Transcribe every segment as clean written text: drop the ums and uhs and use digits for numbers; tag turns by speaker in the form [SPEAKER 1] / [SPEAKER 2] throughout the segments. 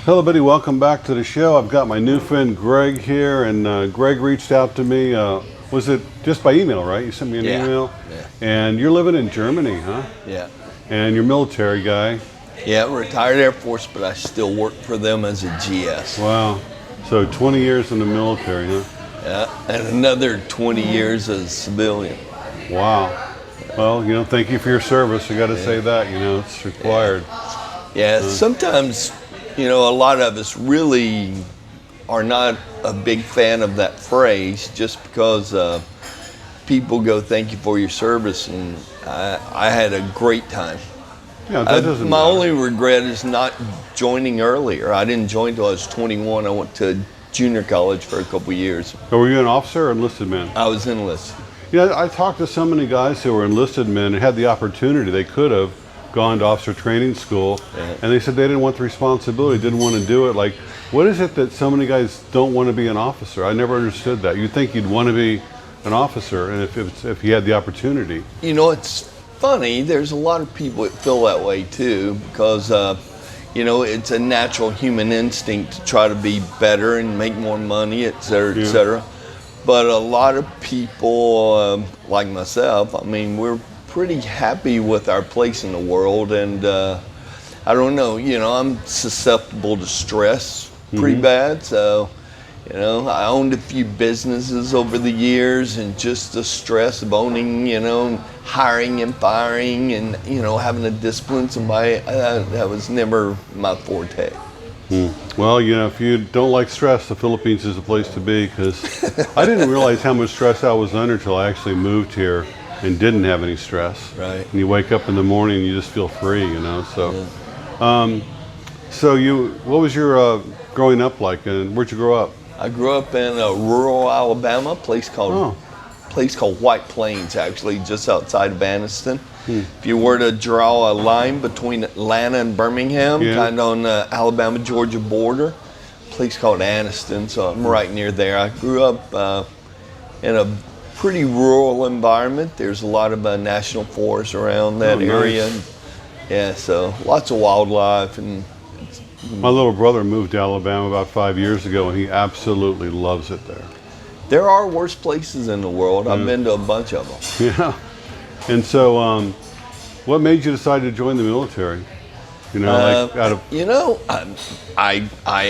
[SPEAKER 1] Hello, buddy. Welcome back to the show. I've got my new friend Greg here, and Greg reached out to me. Was it just by email, right? You sent me an email?
[SPEAKER 2] Yeah.
[SPEAKER 1] And you're living in Germany, huh?
[SPEAKER 2] Yeah.
[SPEAKER 1] And you're a military guy.
[SPEAKER 2] Yeah, retired Air Force, but I still work for them as a GS.
[SPEAKER 1] Wow. So 20 years in the military, huh?
[SPEAKER 2] Yeah, and another 20 years as a civilian.
[SPEAKER 1] Wow. Well, thank you for your service. I got to say that, it's required.
[SPEAKER 2] Yeah, sometimes, a lot of us really are not a big fan of that phrase just because people go, thank you for your service, and I had a great time.
[SPEAKER 1] Yeah, that doesn't
[SPEAKER 2] My
[SPEAKER 1] matter.
[SPEAKER 2] only regret is not joining earlier. I didn't join until I was 21. I went to junior college for a couple years.
[SPEAKER 1] So were you an officer or enlisted man?
[SPEAKER 2] I was enlisted.
[SPEAKER 1] I talked to so many guys who were enlisted men and had the opportunity. They could have gone to officer training school, and they said they didn't want the responsibility, didn't want to do it. Like, what is it that so many guys don't want to be an officer? I never understood that. You'd think you'd want to be an officer, and if you had the opportunity.
[SPEAKER 2] It's funny. There's a lot of people that feel that way too, because it's a natural human instinct to try to be better and make more money, et cetera, et cetera. But a lot of people, like myself, we're pretty happy with our place in the world, and I don't know, I'm susceptible to stress pretty bad, so I owned a few businesses over the years, and just the stress of owning, hiring and firing and having to discipline somebody, that was never my forte.
[SPEAKER 1] Well, if you don't like stress, the Philippines is the place to be, because I didn't realize how much stress I was under until I actually moved here and didn't have any stress.
[SPEAKER 2] Right.
[SPEAKER 1] And you wake up in the morning and you just feel free, So, what was your growing up like, and where'd you grow up?
[SPEAKER 2] I grew up in rural Alabama, a place called White Plains, actually, just outside of Anniston. If you were to draw a line between Atlanta and Birmingham, kind of on the Alabama-Georgia border, a place called Anniston, so I'm right near there. I grew up in a pretty rural environment. There's a lot of national forests around that area.
[SPEAKER 1] Nice.
[SPEAKER 2] Yeah, so lots of wildlife. And
[SPEAKER 1] My little brother moved to Alabama about 5 years ago, and he absolutely loves it there.
[SPEAKER 2] there are worse places in the world. I've been to a bunch of them.
[SPEAKER 1] Yeah. And so, what made you decide to join the military?
[SPEAKER 2] I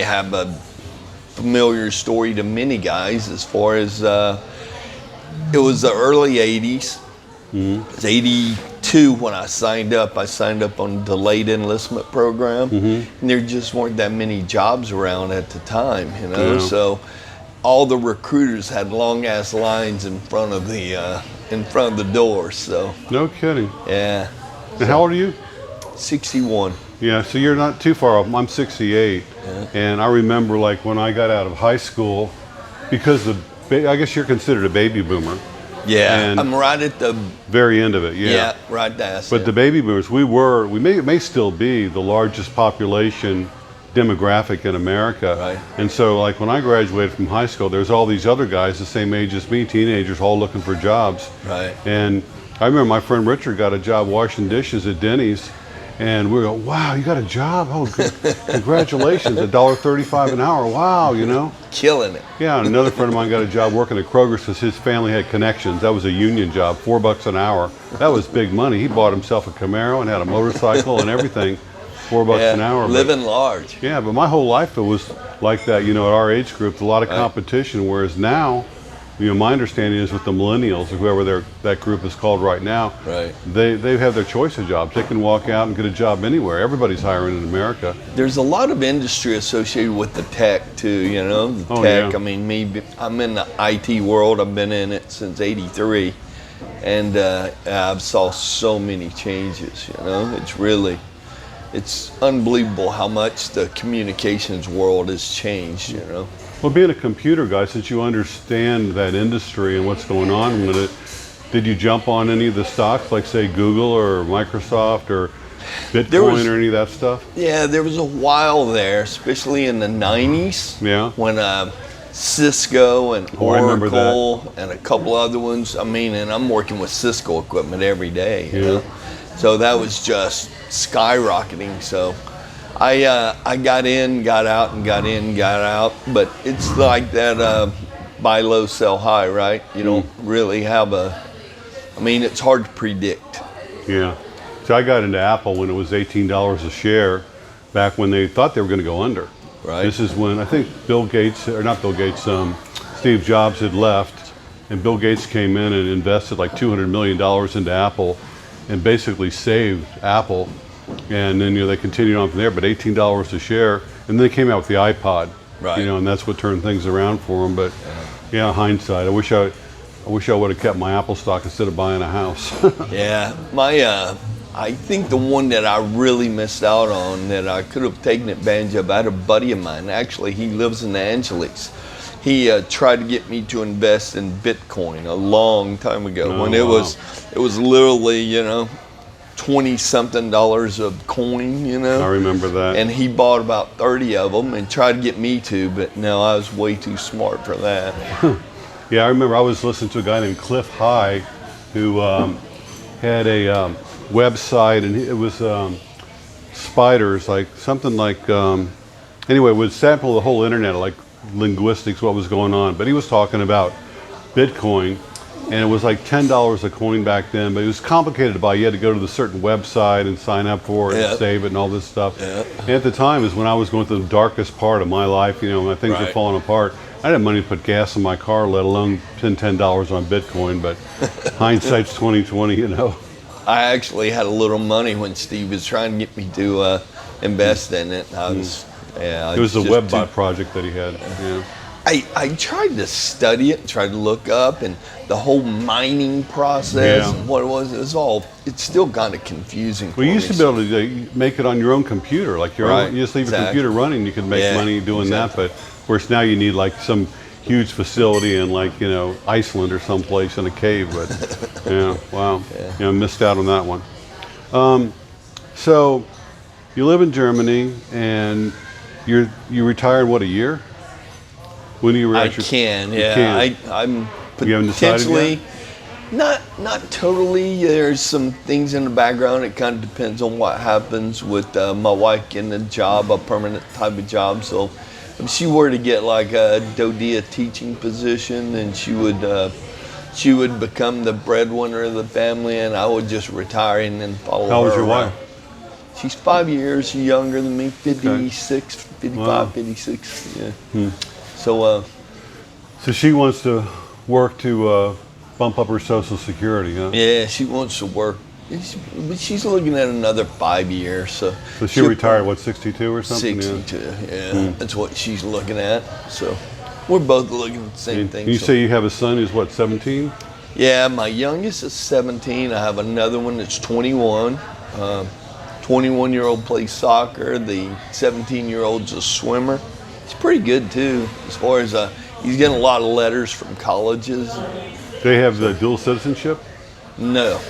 [SPEAKER 2] have a familiar story to many guys as far as it was the early 80s. It was 82 when I signed up. I signed up on a delayed enlistment program, and there just weren't that many jobs around at the time, So all the recruiters had long ass lines in front of the door. So
[SPEAKER 1] No kidding.
[SPEAKER 2] yeah.
[SPEAKER 1] And how old are you?
[SPEAKER 2] 61.
[SPEAKER 1] Yeah, so you're not too far off. I'm 68, and I remember like when I got out of high school, because I guess you're considered a baby boomer.
[SPEAKER 2] Yeah,
[SPEAKER 1] And
[SPEAKER 2] I'm right at the
[SPEAKER 1] very end of it.
[SPEAKER 2] yeah, right there.
[SPEAKER 1] But the baby boomers, it may still be the largest population demographic in America.
[SPEAKER 2] Right.
[SPEAKER 1] And so like when I graduated from high school, there's all these other guys the same age as me, teenagers, all looking for jobs.
[SPEAKER 2] Right.
[SPEAKER 1] And I remember my friend Richard got a job washing dishes at Denny's, and we go, wow, you got a job? Oh, congratulations, $1.35 an hour, wow,
[SPEAKER 2] Killing it.
[SPEAKER 1] Yeah, and another friend of mine got a job working at Kroger's because his family had connections. That was a union job, $4 an hour. That was big money. He bought himself a Camaro and had a motorcycle and everything, $4 an hour.
[SPEAKER 2] Living large.
[SPEAKER 1] Yeah, but my whole life it was like that, at our age group, a lot of competition, whereas now, my understanding is with the millennials, or whoever that group is called right now,
[SPEAKER 2] Right.
[SPEAKER 1] they have their choice of jobs. They can walk out and get a job anywhere. Everybody's hiring in America.
[SPEAKER 2] There's a lot of industry associated with the tech too, the tech.
[SPEAKER 1] Yeah.
[SPEAKER 2] I'm in the IT world. I've been in it since '83, and I've saw so many changes. It's unbelievable how much the communications world has changed.
[SPEAKER 1] Well, being a computer guy, since you understand that industry and what's going on with it, did you jump on any of the stocks, like say Google or Microsoft or Bitcoin or any of that stuff?
[SPEAKER 2] Yeah, there was a while there, especially in the '90s.
[SPEAKER 1] Yeah.
[SPEAKER 2] When Cisco and
[SPEAKER 1] I remember
[SPEAKER 2] Oracle and a couple other ones. And I'm working with Cisco equipment every day. So that was just skyrocketing. So I got in, got out, and got in, got out. But it's like that buy low, sell high, right? You don't really have I mean, it's hard to predict.
[SPEAKER 1] Yeah. So I got into Apple when it was $18 a share, back when they thought they were going to go under.
[SPEAKER 2] Right.
[SPEAKER 1] This is when I think Bill Gates, or not Bill Gates, Steve Jobs had left, and Bill Gates came in and invested like $200 million into Apple, and basically saved Apple. And then they continued on from there. But $18 a share, and then they came out with the iPod.
[SPEAKER 2] Right.
[SPEAKER 1] And that's what turned things around for them. But yeah, hindsight. I wish I would have kept my Apple stock instead of buying a house.
[SPEAKER 2] Yeah, I think the one that I really missed out on that I could have taken advantage of, I had a buddy of mine, actually, he lives in the Angeles. He tried to get me to invest in Bitcoin a long time ago when it was literally, 20-something dollars a coin,
[SPEAKER 1] I remember that.
[SPEAKER 2] And he bought about 30 of them and tried to get me to, but no, I was way too smart for that.
[SPEAKER 1] Yeah, I remember I was listening to a guy named Cliff High who had a website, and it was spiders, like something like, anyway, it would sample the whole internet, like linguistics, what was going on. But he was talking about Bitcoin, and it was like $10 a coin back then, but it was complicated to buy. You had to go to the certain website and sign up for it and save it and all this stuff. And at the time is when I was going through the darkest part of my life, when things were falling apart. I didn't have money to put gas in my car, let alone spend $10 on Bitcoin, but hindsight's 20/20,
[SPEAKER 2] I actually had a little money when Steve was trying to get me to invest in it.
[SPEAKER 1] It was the WebBot project that he had. Yeah.
[SPEAKER 2] I tried to study it, tried to look up, and the whole mining process and what it was it's still kind of confusing.
[SPEAKER 1] Well, you used to be able to make it on your own computer, like you just leave your computer running, you could make money doing that, but of course now you need like some huge facility in like, Iceland or someplace in a cave, but yeah, wow. Missed out on that one. So you live in Germany and you retired, what, a year? When do you
[SPEAKER 2] I'm potentially not totally. There's some things in the background. It kind of depends on what happens with my wife getting a job, a permanent type of job. So if she were to get like a DoDEA teaching position, then she would become the breadwinner of the family, and I would just retire and then follow her.
[SPEAKER 1] How old is your wife?
[SPEAKER 2] She's 5 years younger than me, 55, 56. Yeah. So
[SPEAKER 1] she wants to work to bump up her Social Security, huh?
[SPEAKER 2] Yeah, she wants to work. But she's looking at another 5 years. So
[SPEAKER 1] she'll retire, what, 62 or something?
[SPEAKER 2] 62, yeah. That's what she's looking at. So we're both looking at the same thing.
[SPEAKER 1] You say you have a son who's, what, 17?
[SPEAKER 2] Yeah, my youngest is 17. I have another one that's 21. 21-year-old plays soccer. The 17-year-old's a swimmer. He's pretty good, too, as far as he's getting a lot of letters from colleges.
[SPEAKER 1] They have the dual citizenship?
[SPEAKER 2] No.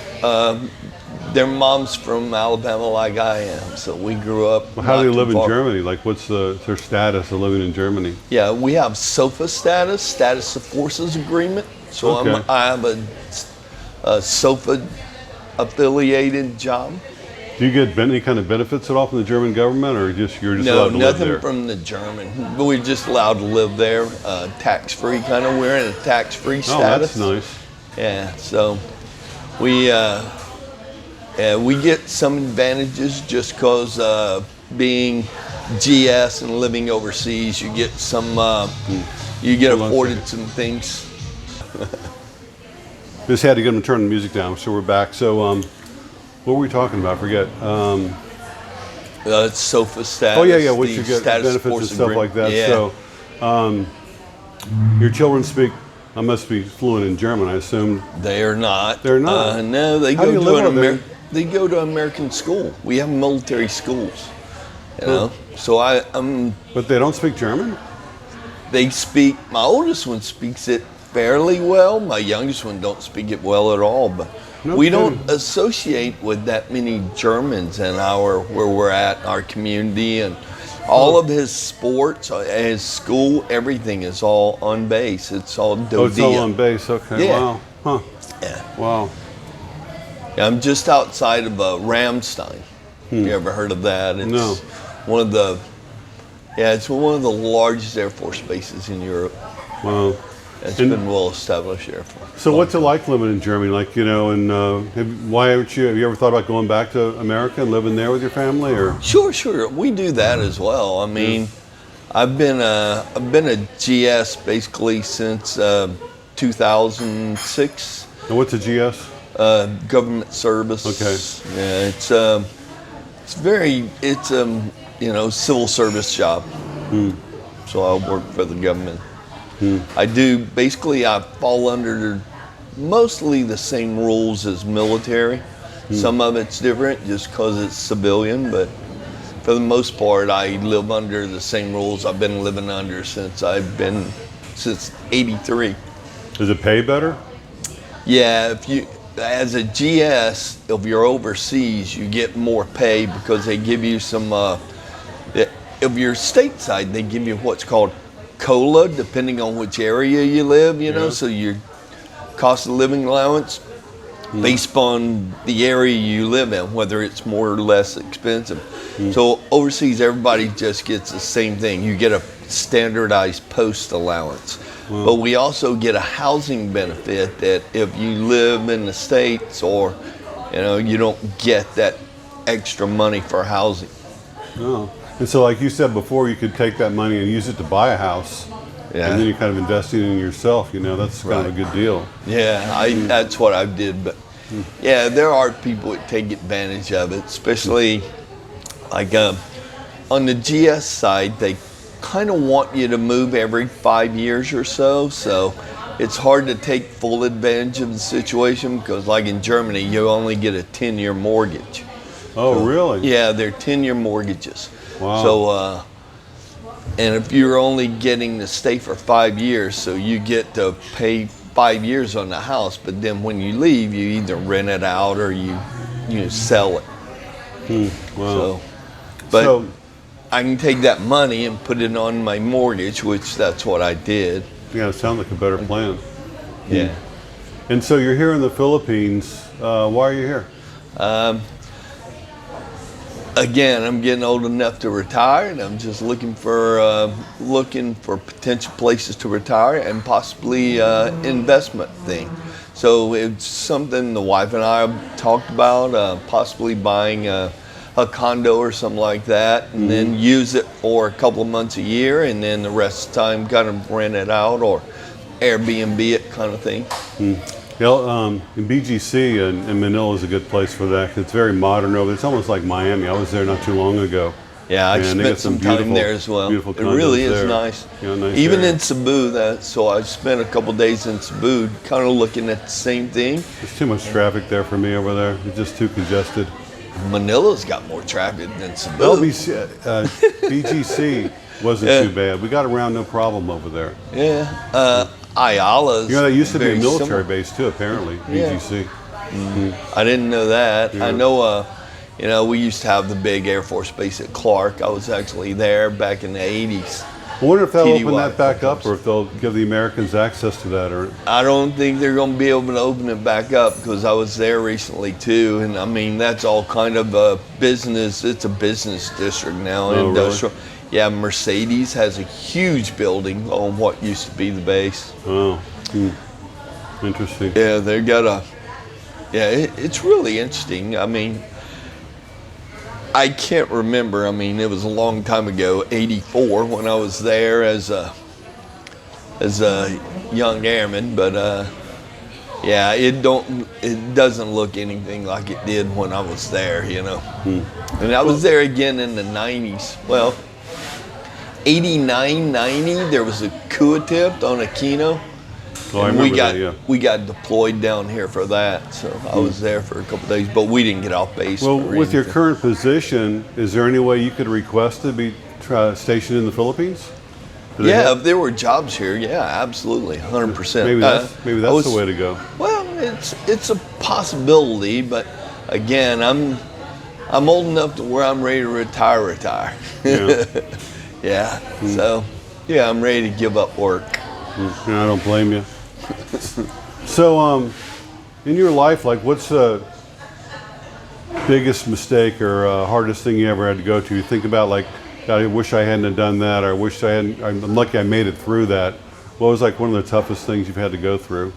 [SPEAKER 2] Their mom's from Alabama like I am, so we grew up.
[SPEAKER 1] Well, how do they live in Germany? Like, what's their status of living in Germany?
[SPEAKER 2] Yeah, we have SOFA status of forces agreement. So I have a SOFA affiliated job.
[SPEAKER 1] Do you get any kind of benefits at all from the German government, or you're just allowed to live there?
[SPEAKER 2] No, nothing from the German. But we're just allowed to live there, tax-free kind of. We're in a tax-free status.
[SPEAKER 1] Oh, that's nice.
[SPEAKER 2] Yeah, so we get some advantages just because being GS and living overseas, you get some, you get afforded some things.
[SPEAKER 1] Just had to get them to turn the music down, so we're back. So. What were we talking about? I forget.
[SPEAKER 2] It's SOFA status.
[SPEAKER 1] Oh, yeah, what you get, benefits and stuff like that. Yeah. So, your children must be fluent in German, I assume.
[SPEAKER 2] They are not.
[SPEAKER 1] They're not?
[SPEAKER 2] No, they go to they go to American school. We have military schools, So
[SPEAKER 1] But they don't speak German?
[SPEAKER 2] They speak, my oldest one speaks it fairly well. My youngest one don't speak it well at all, but we don't associate with that many Germans in where we're at, our community, and all of his sports, his school, everything is all on base. It's all DoDEA.
[SPEAKER 1] Oh, it's all on base. Okay.
[SPEAKER 2] Yeah.
[SPEAKER 1] Wow. Huh.
[SPEAKER 2] Yeah.
[SPEAKER 1] Wow.
[SPEAKER 2] Yeah, I'm just outside of Ramstein. You ever heard of that?
[SPEAKER 1] No.
[SPEAKER 2] one of the it's one of the largest Air Force bases in Europe.
[SPEAKER 1] Wow.
[SPEAKER 2] It's been well established there for.
[SPEAKER 1] So what's it like living in Germany? Like, you know, and have you ever thought about going back to America and living there with your family, or?
[SPEAKER 2] Sure. We do that as well. I mean, I've been a GS basically since 2006.
[SPEAKER 1] And what's a GS?
[SPEAKER 2] Government service.
[SPEAKER 1] Okay.
[SPEAKER 2] Yeah, it's you know, civil service job. So I work for the government. I fall under mostly the same rules as military. Some of it's different just because it's civilian, but for the most part, I live under the same rules I've been living under since '83.
[SPEAKER 1] Does it pay better?
[SPEAKER 2] Yeah, as a GS, if you're overseas, you get more pay because they give you some, if you're stateside, they give you what's called COLA, depending on which area you live, you know, so your cost of living allowance based on the area you live in, whether it's more or less expensive. So overseas, everybody just gets the same thing. You get a standardized post allowance. But we also get a housing benefit that if you live in the States or, you know, you don't get that extra money for housing.
[SPEAKER 1] Oh. And so, like you said before, you could take that money and use it to buy a house, and then you're kind of investing in yourself. You know, that's kind of a good deal.
[SPEAKER 2] Yeah, that's what I did. But yeah, there are people that take advantage of it, especially like on the GS side, they kind of want you to move every 5 years or so. So it's hard to take full advantage of the situation because, like in Germany, you only get a 10-year mortgage.
[SPEAKER 1] Oh,
[SPEAKER 2] so,
[SPEAKER 1] really?
[SPEAKER 2] Yeah, they're 10-year mortgages.
[SPEAKER 1] Wow.
[SPEAKER 2] So, and if you're only getting to stay for 5 years, so you get to pay 5 years on the house, but then when you leave, you either rent it out or you sell it.
[SPEAKER 1] Wow.
[SPEAKER 2] But I can take that money and put it on my mortgage, which that's what I did.
[SPEAKER 1] Yeah, it sounds like a better plan.
[SPEAKER 2] Yeah.
[SPEAKER 1] And so you're here in the Philippines. Why are you here?
[SPEAKER 2] Again, I'm getting old enough to retire, and I'm just looking for potential places to retire and possibly investment thing. So it's something the wife and I have talked about, possibly buying a condo or something like that, and then use it for a couple of months a year, and then the rest of the time kind of rent it out or Airbnb it kind of thing.
[SPEAKER 1] In BGC in Manila is a good place for that. It's very modern over there. It's almost like Miami. I was there not too long ago.
[SPEAKER 2] Yeah, I spent some time there as well. It really is nice.
[SPEAKER 1] Yeah, nice.
[SPEAKER 2] Even
[SPEAKER 1] area.
[SPEAKER 2] in Cebu, so I spent a couple days in Cebu, kind of looking at the same thing.
[SPEAKER 1] There's too much traffic there for me over there. It's just too congested.
[SPEAKER 2] Manila's got more traffic than Cebu.
[SPEAKER 1] BGC wasn't too bad. We got around no problem over there.
[SPEAKER 2] Yeah. Ayala's.
[SPEAKER 1] You know, that used to be a military
[SPEAKER 2] similar.
[SPEAKER 1] base too, apparently. BGC.
[SPEAKER 2] I didn't know that.
[SPEAKER 1] Yeah.
[SPEAKER 2] I know, we used to have the big Air Force base at Clark. I was actually there back in the 80s.
[SPEAKER 1] I wonder if they'll open
[SPEAKER 2] TDY
[SPEAKER 1] that back up, or if they'll give the Americans access to that. Or
[SPEAKER 2] I don't think they're going to be able to open it back up because I was there recently too, and I mean that's all kind of a business. It's a business district now, industrial.
[SPEAKER 1] Really?
[SPEAKER 2] Yeah, Mercedes has a huge building on what used to be the base.
[SPEAKER 1] Oh, interesting.
[SPEAKER 2] Yeah, they got it's really interesting. I mean, I can't remember. I mean, it was a long time ago, '84, when I was there as a young airman. But yeah, it doesn't look anything like it did when I was there, you know. And I was there again in the '90s. Well, '89, '90, there was a coup attempt on Aquino.
[SPEAKER 1] Oh, I remember that, yeah.
[SPEAKER 2] We got deployed down here for that, so I was there for a couple of days, but we didn't get off base.
[SPEAKER 1] Well, with your current position, is there any way you could request to be stationed in the Philippines?
[SPEAKER 2] Yeah, if there were jobs here, yeah, absolutely, 100%.
[SPEAKER 1] Maybe that's the way to go.
[SPEAKER 2] Well, it's a possibility, but again, I'm old enough to where I'm ready to retire.
[SPEAKER 1] Yeah.
[SPEAKER 2] Yeah. So yeah, I'm ready to give up work.
[SPEAKER 1] Yeah, I don't blame you. So, in your life, like, what's biggest mistake or hardest thing you ever had to go to? You think about like, God, I wish I hadn't have done that, or I wish I hadn't. I'm lucky I made it through that. What was like one of the toughest things you've had to go through?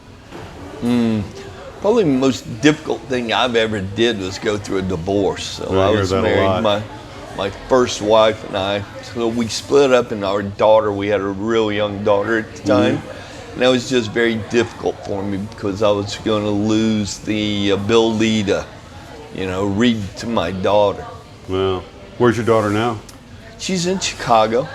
[SPEAKER 2] Probably the most difficult thing I've ever did was go through a divorce. So
[SPEAKER 1] I
[SPEAKER 2] I
[SPEAKER 1] hear
[SPEAKER 2] was
[SPEAKER 1] that a
[SPEAKER 2] married,
[SPEAKER 1] lot.
[SPEAKER 2] my first wife and I. So we split up, and our daughter, we had a real young daughter at the time. And that was just very difficult for me because I was going to lose the ability to, read to my daughter.
[SPEAKER 1] Well, where's your daughter now?
[SPEAKER 2] She's in Chicago,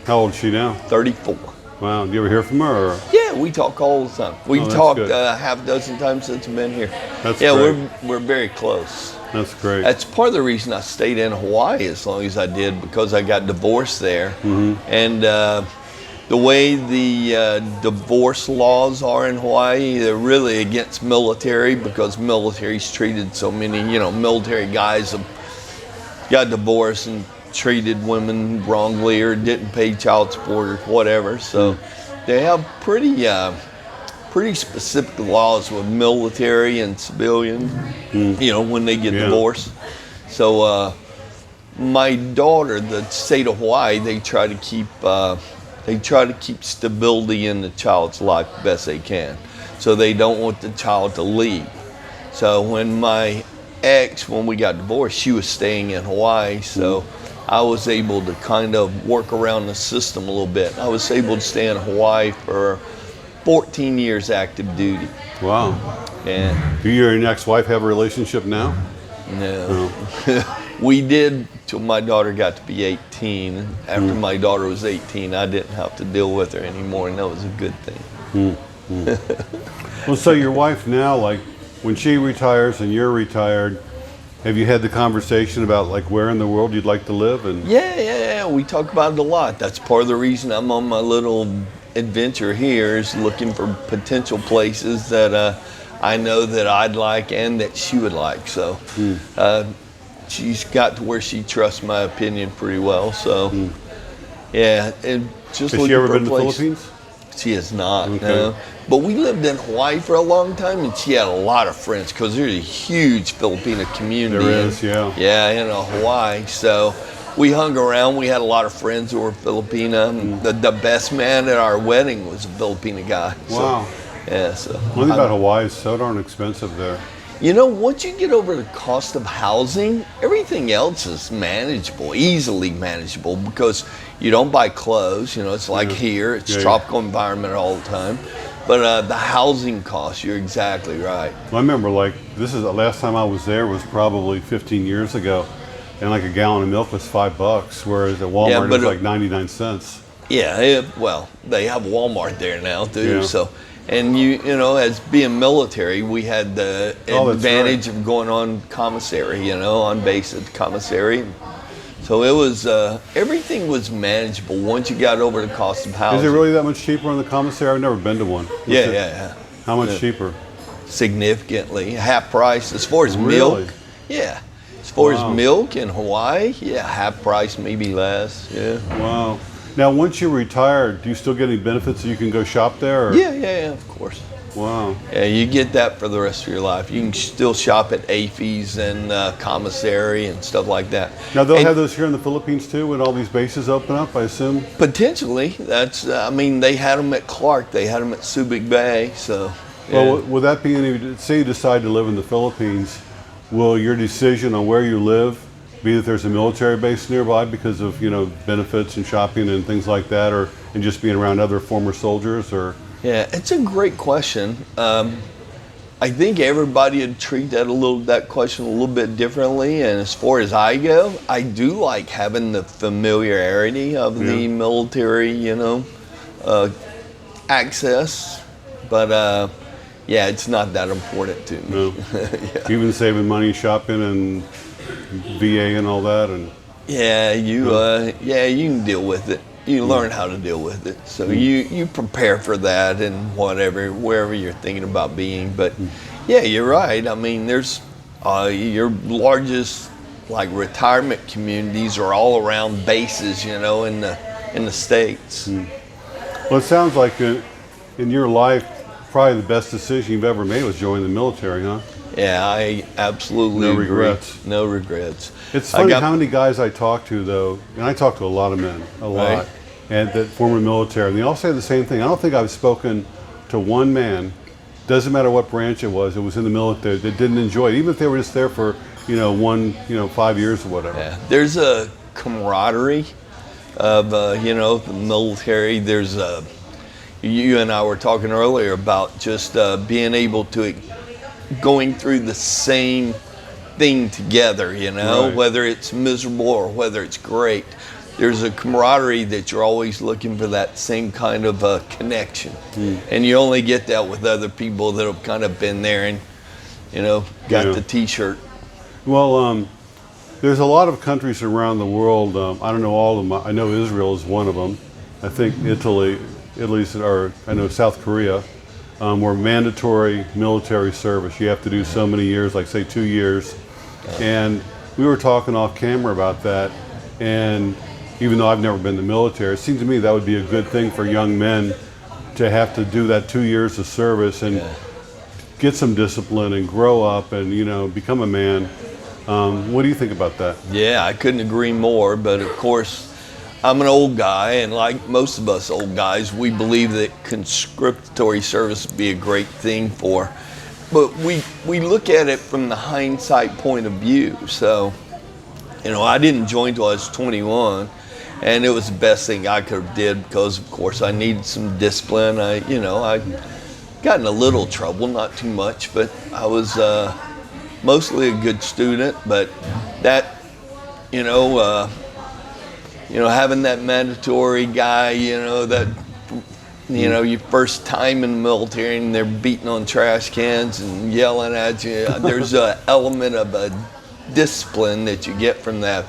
[SPEAKER 1] How old is she now?
[SPEAKER 2] 34.
[SPEAKER 1] Wow. Do you ever hear from her? Or?
[SPEAKER 2] Yeah, we talk all the time. We've
[SPEAKER 1] that's
[SPEAKER 2] talked
[SPEAKER 1] good.
[SPEAKER 2] half a dozen times since I've been here.
[SPEAKER 1] That's
[SPEAKER 2] yeah,
[SPEAKER 1] great.
[SPEAKER 2] we're very close.
[SPEAKER 1] That's great.
[SPEAKER 2] That's part of the reason I stayed in Hawaii as long as I did, because I got divorced there. And the way the divorce laws are in Hawaii, they're really against military, because military's treated so many, military guys have got divorced and treated women wrongly or didn't pay child support or whatever. So they have pretty specific laws with military and civilian, when they get divorced. So my daughter, the state of Hawaii, they try to keep stability in the child's life best they can. So they don't want the child to leave. So when my ex, when we got divorced, she was staying in Hawaii. So I was able to kind of work around the system a little bit. I was able to stay in Hawaii for 14 years active duty.
[SPEAKER 1] Wow.
[SPEAKER 2] Yeah.
[SPEAKER 1] Do you and your ex-wife have a relationship now?
[SPEAKER 2] No. We did till my daughter got to be 18. After my daughter was 18, I didn't have to deal with her anymore, and that was a good thing.
[SPEAKER 1] Well, so your wife now, like when she retires and you're retired, have you had the conversation about like where in the world you'd like to live? And
[SPEAKER 2] Yeah. We talk about it a lot. That's part of the reason I'm on my little adventure here, is looking for potential places that I know that I'd like and that she would like. So she's got to where she trusts my opinion pretty well. So yeah, and just
[SPEAKER 1] has
[SPEAKER 2] looking
[SPEAKER 1] she ever
[SPEAKER 2] for
[SPEAKER 1] been
[SPEAKER 2] a
[SPEAKER 1] to the
[SPEAKER 2] place.
[SPEAKER 1] Philippines?
[SPEAKER 2] She has not,
[SPEAKER 1] Okay.
[SPEAKER 2] no. But we lived in Hawaii for a long time, and she had a lot of friends because there's a huge Filipino community.
[SPEAKER 1] There is, yeah.
[SPEAKER 2] Yeah, in Hawaii. So we hung around. We had a lot of friends who were Filipino. The best man at our wedding was a Filipino guy.
[SPEAKER 1] Wow.
[SPEAKER 2] So, yeah, so.
[SPEAKER 1] One thing about Hawaii is so darn expensive there.
[SPEAKER 2] Once you get over the cost of housing, everything else is manageable, easily manageable, because you don't buy clothes. It's like here, it's tropical environment all the time. But the housing costs, you're exactly right.
[SPEAKER 1] Well, I remember like this is the last time I was there was probably 15 years ago, and like a gallon of milk was $5, whereas at Walmart it was like 99 cents.
[SPEAKER 2] Yeah, well, they have Walmart there now too.
[SPEAKER 1] Yeah.
[SPEAKER 2] So, and as being military, we had the advantage of going on commissary, on base at the commissary. So it was everything was manageable once you got over the cost of housing.
[SPEAKER 1] Is it really that much cheaper on the commissary? I've never been to one.
[SPEAKER 2] Yeah.
[SPEAKER 1] How much cheaper?
[SPEAKER 2] Significantly, half price as far as
[SPEAKER 1] Really?
[SPEAKER 2] milk. Yeah, as far as milk in Hawaii, half price, maybe less. Yeah.
[SPEAKER 1] Wow. Now, once you retire, do you still get any benefits so you can go shop there? Or?
[SPEAKER 2] Yeah, of course.
[SPEAKER 1] Wow.
[SPEAKER 2] Yeah, you get that for the rest of your life. You can still shop at AFES and commissary and stuff like that.
[SPEAKER 1] Now, they'll have those here in the Philippines too when all these bases open up, I assume?
[SPEAKER 2] Potentially. That's, they had them at Clark. They had them at Subic Bay. So, yeah.
[SPEAKER 1] Well, will that be any, say you decide to live in the Philippines, will your decision on where you live be that there's a military base nearby because of, benefits and shopping and things like that, or and just being around other former soldiers, or?
[SPEAKER 2] Yeah, it's a great question. I think everybody would treat that question a little bit differently. And as far as I go, I do like having the familiarity of the military, access. But it's not that important to me.
[SPEAKER 1] No. Even saving money, shopping, and VA and all that, and
[SPEAKER 2] you can deal with it. You learn how to deal with it. So you prepare for that and wherever you're thinking about being. But you're right. There's your largest retirement communities are all around bases, in the States.
[SPEAKER 1] Well, it sounds like in your life, probably the best decision you've ever made was joining the military, huh?
[SPEAKER 2] Yeah, I absolutely
[SPEAKER 1] No
[SPEAKER 2] agree.
[SPEAKER 1] regrets.
[SPEAKER 2] No regrets.
[SPEAKER 1] It's funny how many guys I talk to, though, and I talk to a lot of men, a lot,
[SPEAKER 2] Right.
[SPEAKER 1] and that former military, and they all say the same thing. I don't think I've spoken to one man, doesn't matter what branch it was in the military, that didn't enjoy it, even if they were just there for, 5 years or whatever.
[SPEAKER 2] Yeah. There's a camaraderie of, the military. There's you and I were talking earlier about just being able to going through the same thing together,
[SPEAKER 1] Right.
[SPEAKER 2] whether it's miserable or whether it's great. There's a camaraderie that you're always looking for that same kind of connection. And you only get that with other people that have kind of been there and, got
[SPEAKER 1] Yeah.
[SPEAKER 2] the T-shirt.
[SPEAKER 1] Well, there's a lot of countries around the world. I don't know all of them. I know Israel is one of them. I think Italy's, or I know South Korea, where mandatory military service. You have to do so many years, like say 2 years. And we were talking off camera about that. And even though I've never been in the military, it seems to me that would be a good thing for young men to have to do that 2 years of service and get some discipline and grow up and become a man. What do you think about that?
[SPEAKER 2] Yeah, I couldn't agree more. But of course, I'm an old guy, and like most of us old guys, we believe that conscriptory service would be a great thing for. But we look at it from the hindsight point of view. So, I didn't join till I was 21, and it was the best thing I could have did because, of course, I needed some discipline. I got in a little trouble, not too much, but I was mostly a good student. But that, having that mandatory guy, your first time in the military and they're beating on trash cans and yelling at you. There's an element of a discipline that you get from that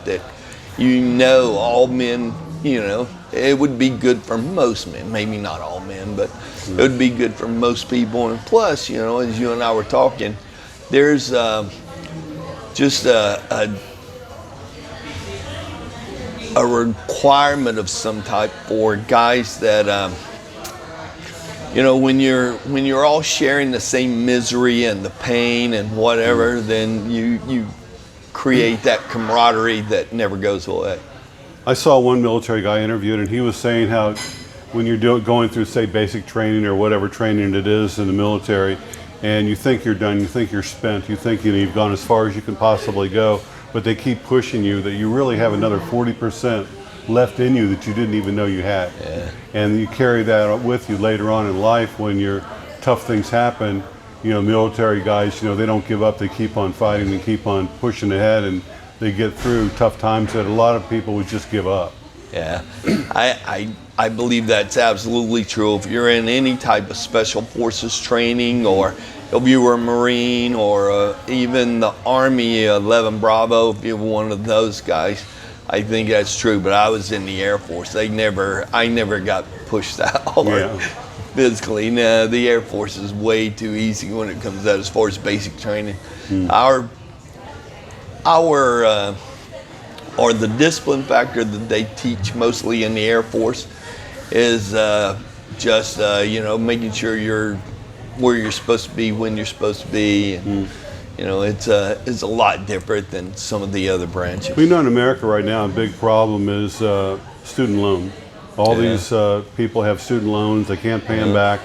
[SPEAKER 2] all men, it would be good for most men, maybe not all men, but it would be good for most people. And plus, as you and I were talking, there's just a requirement of some type for guys that when you're all sharing the same misery and the pain and whatever, then you create that camaraderie that never goes away.
[SPEAKER 1] I saw one military guy interviewed, and he was saying how when you're going through, say, basic training or whatever training it is in the military, and you think you're done, you think you're spent, you think you've gone as far as you can possibly go, but they keep pushing you, that you really have another 40% left in you that you didn't even know you had.
[SPEAKER 2] Yeah.
[SPEAKER 1] And you carry that with you later on in life when your tough things happen. Military guys, they don't give up. They keep on fighting and keep on pushing ahead, and they get through tough times that a lot of people would just give up.
[SPEAKER 2] Yeah, I believe that's absolutely true. If you're in any type of special forces training, or if you were a Marine, or even the Army 11 Bravo, if you're one of those guys, I think that's true. But I was in the Air Force. I never got pushed that hard.
[SPEAKER 1] Yeah.
[SPEAKER 2] Physically. No, the Air Force is way too easy when it comes out as far as basic training. Or the discipline factor that they teach mostly in the Air Force is just making sure you're where you're supposed to be when you're supposed to be. And, it's a lot different than some of the other branches.
[SPEAKER 1] We know in America right now a big problem is student loan. All these people have student loans, they can't pay them back.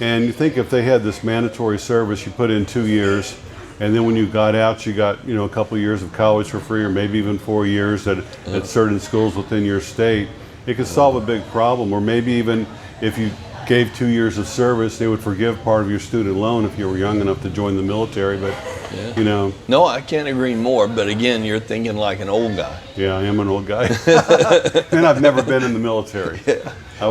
[SPEAKER 1] And you think if they had this mandatory service, you put in 2 years, and then when you got out, you got a couple of years of college for free, or maybe even 4 years at certain schools within your state, it could solve a big problem. Or maybe even if you gave 2 years of service, they would forgive part of your student loan if you were young enough to join the military. But
[SPEAKER 2] No, I can't agree more. But again, you're thinking like an old guy.
[SPEAKER 1] Yeah, I am an old guy. And I've never been in the military.
[SPEAKER 2] Yeah.
[SPEAKER 1] I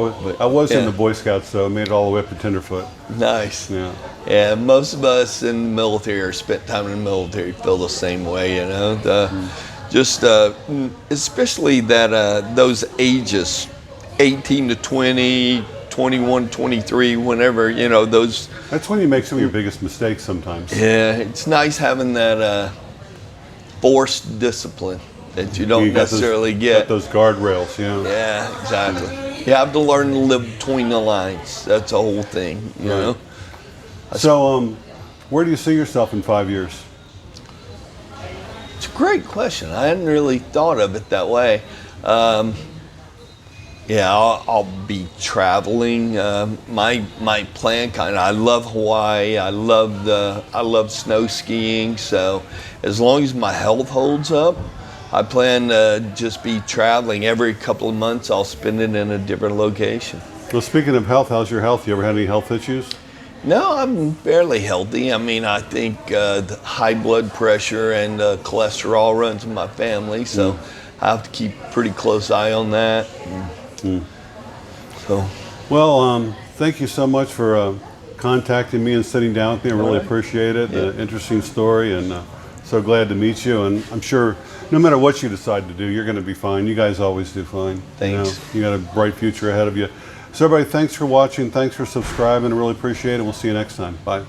[SPEAKER 1] was in the Boy Scouts, though. I made it all the way up to Tenderfoot.
[SPEAKER 2] Nice.
[SPEAKER 1] Yeah.
[SPEAKER 2] Yeah, most of us in the military or spent time in the military feel the same way, Just especially that those ages, 18 to 20, 21, 23, whenever, those.
[SPEAKER 1] That's when you make some of your biggest mistakes sometimes.
[SPEAKER 2] Yeah, it's nice having that forced discipline that you don't necessarily get.
[SPEAKER 1] Got those guardrails,
[SPEAKER 2] Yeah, exactly. You have to learn to live between the lines. That's the whole thing,
[SPEAKER 1] Right. So, where do you see yourself in 5 years?
[SPEAKER 2] It's a great question. I hadn't really thought of it that way. Yeah, I'll be traveling. My plan kind of. I love Hawaii. I love snow skiing. So as long as my health holds up, I plan to just be traveling. Every couple of months, I'll spend it in a different location.
[SPEAKER 1] Well, speaking of health, how's your health? You ever had any health issues?
[SPEAKER 2] No, I'm fairly healthy. I mean, I think the high blood pressure and cholesterol runs in my family, so I have to keep a pretty close eye on that. So,
[SPEAKER 1] well, thank you so much for contacting me and sitting down with me. I really
[SPEAKER 2] right.
[SPEAKER 1] appreciate it.
[SPEAKER 2] Yeah.
[SPEAKER 1] Interesting story, and so glad to meet you. And I'm sure no matter what you decide to do, you're going to be fine. You guys always do fine.
[SPEAKER 2] Thanks.
[SPEAKER 1] You got a bright future ahead of you. So everybody, thanks for watching. Thanks for subscribing. I really appreciate it. We'll see you next time. Bye.